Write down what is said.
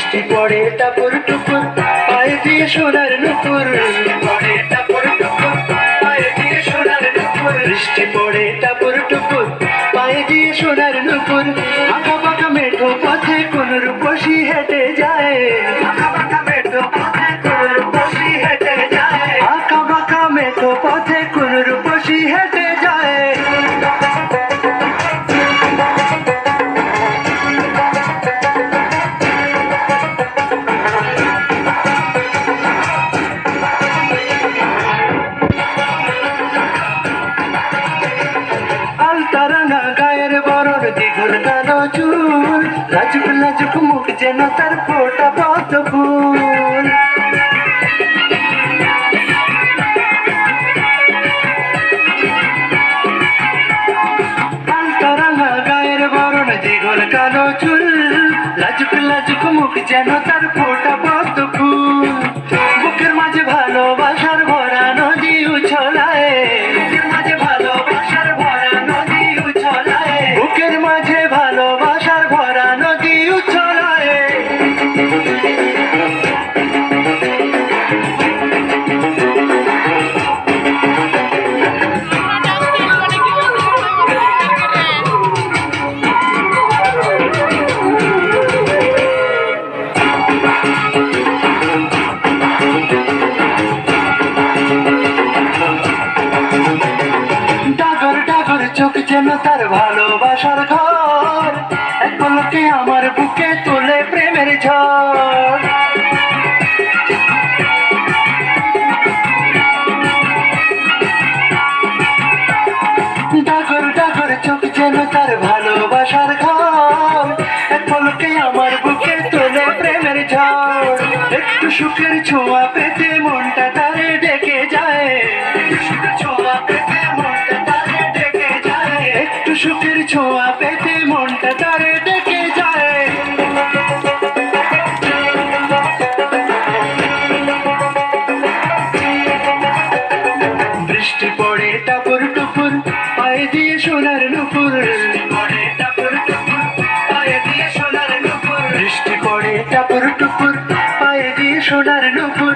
বৃষ্টি পড়ে টাপুর টুপুর পায়ে দিয়ে সোনার নুপুর পড়ে টাপুর টুপুর পায়ে দিয়ে সোনার নুপুর বৃষ্টি পড়ে টাপুর টুপুর পায়ে দিয়ে সোনার নুপুর আঁকা বাঁকা মেঠো পথে কোন রূপসী হেঁটে যায় আঁকা বাঁকা মেঠো পথে কোন রূপসী হেঁটে যায় আঁকা বাঁকা মেঠো পথে কোন রূপসী হেঁটে যায় তারানা গায়ের বরণ দ্বিগুণ কালো চুল লাজুক লাজুক মুখ যেন তার ফোটা পদ্ম ফুল তারানা গায়ের বরণ দ্বিগুণ কালো চুল লাজুক লাজুক মুখ যেন তার ফোটা পদ্ম ফুল বুকের মাঝে ভালোবাসার ভরা নদী উছলায় বুকের মাঝে ভালোবাসার ভরা নদী উছলায় বুকের মাঝে ভালোবাসার ভরা নদী উছলায় চোখ যেন তার ভালোবাসার ঘর এক পলকে আমার বুকে তোলে প্রেমের ঝড় ডাগর ডাগর চোখ যেন তার ভালোবাসার ঘর এক পলকে আমার বুকে তোলে প্রেমের ঝড় একটু সুখের ছোঁয়া পেতে মনটা তারে ডেকে যায় ছোঁয়া পেতে মনটা তারে ডেকে যায় একটু সুখের ছোঁয়া পেতে মনটা তারে ডেকে যায় বৃষ্টি পড়ে টাপুর টুপুর পায়ে দিয়ে সোনার নুপুর বৃষ্টি পড়ে টাপুর টুপুর পায়ে দিয়ে সোনার নুপুর বৃষ্টি পড়ে টাপুর টুপুর পায়ে দিয়ে সোনার নুপুর